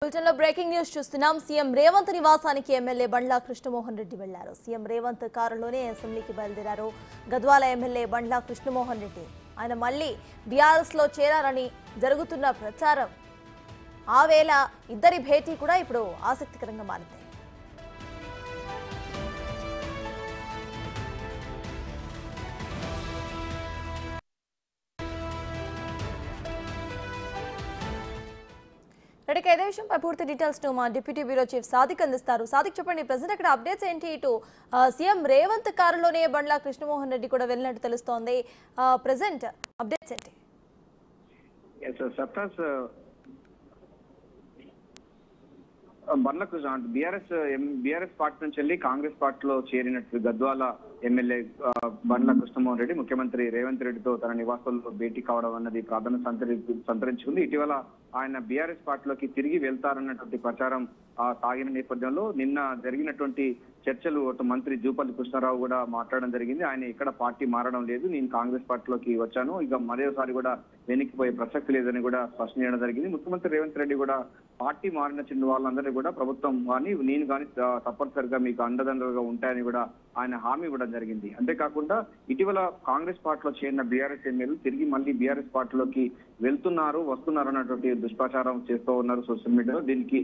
బులెటిన్లో breaking news చూస్తున్నాం. CM Revanth నివాసానికి ఎమ్మెల్యే బండ్ల కృష్ణమోహన్ రెడ్డి వెళ్లారు. సీఎం రేవంత్ కారులోనే అసెంబ్లీకి బయలుదేరారు. గద్వాల ఎమ్మెల్యే బండ్ల కృష్ణమోహన్ రెడ్డి ఆయన మళ్లీ బీఆర్ఎస్ లో చేరారని జరుగుతున్న ప్రచారం. ఆ వేళ ఇద్దరి భేటీ కూడా ఇప్పుడు ఆసక్తికరంగా మారింది. ఇదే విషయంపై పూర్తి డీటెయిల్స్ మా డిప్యూటీ బ్యూరో చీఫ్ సాదిక్ అందిస్తారు. సాదిక్, చెప్పండి, ప్రెజెంట్ అక్కడ అప్డేట్స్ ఏంటి? ఇటు సీఎం రేవంత్ కారులోనే బండ్ల కృష్ణమోహన్ రెడ్డి కూడా వెళ్ళినట్టు తెలుస్తోంది. ప్రెజెంట్ అప్డేట్స్ ఏంటి? బండ్ల కృష్ణ బీఆర్ఎస్ పార్టీ నుంచి వెళ్ళి కాంగ్రెస్ పార్టీలో చేరినట్టు గద్వాల ఎమ్మెల్యే బండ్ల కృష్ణమోహన్ రెడ్డి ముఖ్యమంత్రి రేవంత్ రెడ్డితో తన నివాసంలో భేటీ కావడం అన్నది ప్రాధాన్యత సంతరించుకుంది. ఇటీవల ఆయన బీఆర్ఎస్ పార్టీలోకి తిరిగి వెళ్తారన్నటువంటి ప్రచారం సాగిన నేపథ్యంలో నిన్న జరిగినటువంటి చర్చలు మంత్రి జూపల్లి కృష్ణారావు కూడా మాట్లాడడం జరిగింది. ఆయన ఇక్కడ పార్టీ మారడం లేదు, నేను కాంగ్రెస్ పార్టీలోకి వచ్చాను, ఇక మరోసారి కూడా వెనక్కిపోయే ప్రసక్తి లేదని కూడా స్పష్టం చేయడం జరిగింది. ముఖ్యమంత్రి రేవంత్ రెడ్డి కూడా పార్టీ మారిన చిన్న వాళ్ళందరినీ కూడా ప్రభుత్వం కానీ నేను కానీ తప్పనిసరిగా మీకు అండదండలుగా ఉంటాయని కూడా ఆయన హామీ ఇవ్వడం జరిగింది. అంతేకాకుండా ఇటీవల కాంగ్రెస్ పార్టీలో చేరిన బీఆర్ఎస్ ఎమ్మెల్యేలు తిరిగి మళ్ళీ బీఆర్ఎస్ పార్టీలోకి వస్తున్నారు అన్నటువంటి దుష్ప్రచారం చేస్తూ ఉన్నారు సోషల్ మీడియాలో. దీనికి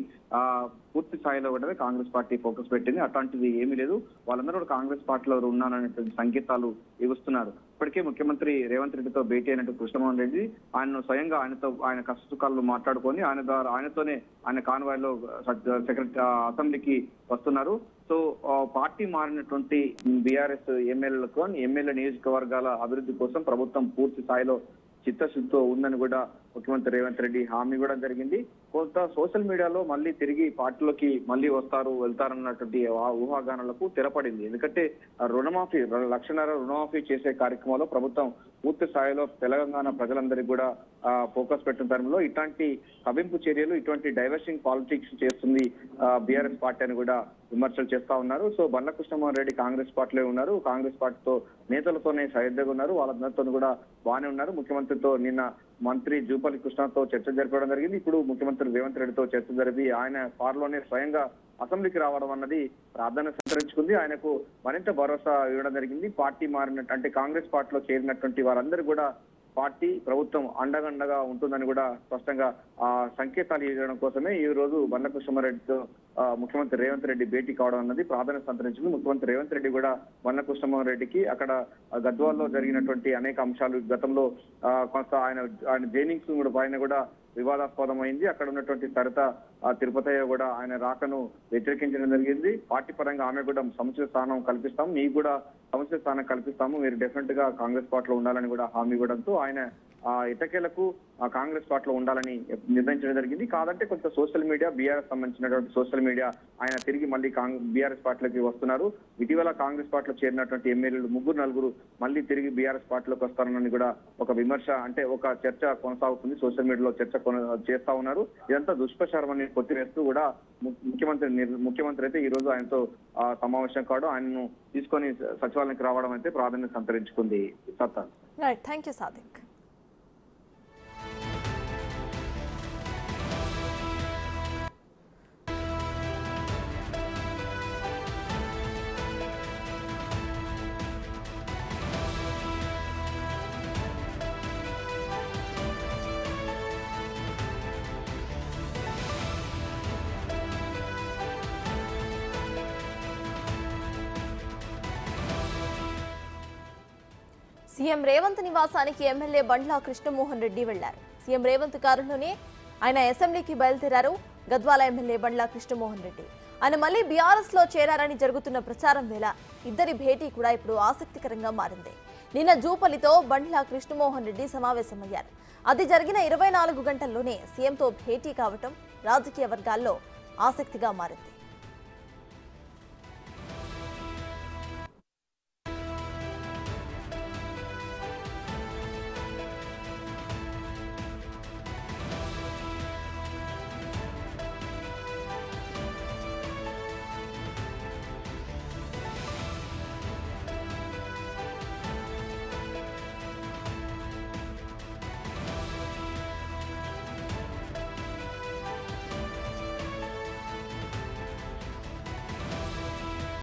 పూర్తి స్థాయిలో కూడా కాంగ్రెస్ పార్టీ ఫోకస్ పెట్టింది. అట్లాంటిది ఏమీ లేదు, వాళ్ళందరూ కూడా కాంగ్రెస్ పార్టీలో ఉన్నారనేటువంటి సంకేతాలు ఇస్తున్నారు. ఇప్పటికే ముఖ్యమంత్రి రేవంత్ రెడ్డితో భేటీ అయినట్టు కృష్ణమోహన్ రెడ్డి ఆయనను స్వయంగా ఆయన కష్టసుఖాలను మాట్లాడుకొని ఆయనతోనే ఆయన కాన్వాయ్లో అసెంబ్లీకి వస్తున్నారు. సో పార్టీ మారినటువంటి బీఆర్ఎస్ ఎమ్మెల్యేలకు ఎమ్మెల్యే నియోజకవర్గాల అభివృద్ధి కోసం ప్రభుత్వం పూర్తి స్థాయిలో చిత్తశుద్ధితో ఉందని కూడా ముఖ్యమంత్రి రేవంత్ రెడ్డి హామీ కూడా జరిగింది. కొంత సోషల్ మీడియాలో మళ్ళీ తిరిగి పార్టీలోకి మళ్ళీ వెళ్తారన్నటువంటి ఊహాగానాలకు తెరపడింది. ఎందుకంటే రుణమాఫీ 1.5 లక్షల రుణమాఫీ చేసే కార్యక్రమంలో ప్రభుత్వం పూర్తి స్థాయిలో తెలంగాణ ప్రజలందరికీ కూడా ఫోకస్ పెట్టిన తరంలో ఇట్లాంటి కవింపు చర్యలు, ఇటువంటి డైవర్సింగ్ పాలిటిక్స్ చేస్తుంది బీఆర్ఎస్ పార్టీ అని కూడా విమర్శలు చేస్తా ఉన్నారు. సో బండ్ల కృష్ణమోహన్ రెడ్డి కాంగ్రెస్ పార్టీలో ఉన్నారు, కాంగ్రెస్ పార్టీతో నేతలతోనే సైద్యంగా ఉన్నారు, వాళ్ళందరితో కూడా బాగానే ఉన్నారు. ముఖ్యమంత్రితో నిన్న మంత్రి జూపల్లి కృష్ణతో చర్చ జరపడం జరిగింది. ఇప్పుడు ముఖ్యమంత్రి రేవంత్ రెడ్డితో చర్చ జరిపి ఆయన కారులోనే స్వయంగా అసెంబ్లీకి రావడం అన్నది ప్రాధాన్యత సంతరించుకుంది. ఆయనకు మరింత భరోసా ఇవ్వడం జరిగింది. పార్టీ మారినట్టు అంటే కాంగ్రెస్ పార్టీలో చేరినటువంటి వారందరూ కూడా పార్టీ ప్రభుత్వం అండగండగా ఉంటుందని కూడా స్పష్టంగా సంకేతాలు ఇవ్వడం కోసమే ఈ రోజు బండ్ల కృష్ణమారెడ్డితో ముఖ్యమంత్రి రేవంత్ రెడ్డి భేటీ కావడం అన్నది ప్రాధాన్యత సంతరించింది. ముఖ్యమంత్రి రేవంత్ రెడ్డి కూడా బండ్ల కృష్ణమోహన్ రెడ్డికి అక్కడ గద్వాల్లో జరిగినటువంటి అనేక అంశాలు గతంలో కొంత ఆయన జైనింగ్స్ కూడా పైన కూడా వివాదాస్పదమైంది. అక్కడ ఉన్నటువంటి సరిత తిరుపతయ్య కూడా ఆయన రాకను వ్యతిరేకించడం జరిగింది. పార్టీ పరంగా ఆమె కూడా సముచిత స్థానం కల్పిస్తాము, మీకు కూడా సముచిత స్థానం కల్పిస్తాము, మీరు డెఫినెట్ గా కాంగ్రెస్ పార్టీలో ఉండాలని కూడా హామీ ఇవ్వడంతో ఆయన ఇటకేలకు కాంగ్రెస్ పార్టీలో ఉండాలని నిర్ణయించడం జరిగింది. కాదంటే కొంత సోషల్ మీడియా బీఆర్ఎస్ సంబంధించినటువంటి సోషల్ మీడియా ఆయన తిరిగి మళ్ళీ బీఆర్ఎస్ పార్టీలోకి వస్తున్నారు. ఇటీవల కాంగ్రెస్ పార్టీలో చేరినటువంటి ఎమ్మెల్యేలు 3-4 మళ్ళీ తిరిగి బీఆర్ఎస్ పార్టీలోకి వస్తారని కూడా ఒక విమర్శ అంటే ఒక చర్చ కొనసాగుతుంది. సోషల్ మీడియాలో చర్చ చేస్తా ఉన్నారు. ఇదంతా దుష్ప్రచారం అని కొట్టివేస్తూ కూడా ముఖ్యమంత్రి అయితే ఈ రోజు ఆయనతో సమావేశం కావడం, ఆయనను తీసుకొని సచివాలయానికి రావడం అయితే ప్రాధాన్యత సంతరించుకుంది. సత్తా. Right, thank you Sadiq. CM Revanth నివాసానికి ఎమ్మెల్యే బండ్ల కృష్ణమోహన్ రెడ్డి వెళ్లారు. సీఎం రేవంత్ కారులోనే ఆయన అసెంబ్లీకి బయలుదేరారు. గద్వాల ఎమ్మెల్యే బండ్ల కృష్ణమోహన్ రెడ్డి ఆయన మళ్లీ బీఆర్ఎస్ లో చేరారని జరుగుతున్న ప్రచారం వేళ ఇద్దరి భేటీ కూడా ఇప్పుడు ఆసక్తికరంగా మారింది. నిన్న జూపల్లితో బండ్ల కృష్ణమోహన్ రెడ్డి సమావేశమయ్యారు. అది జరిగిన 24 గంటల్లోనే సీఎంతో భేటీ కావటం రాజకీయ వర్గాల్లో ఆసక్తిగా మారింది.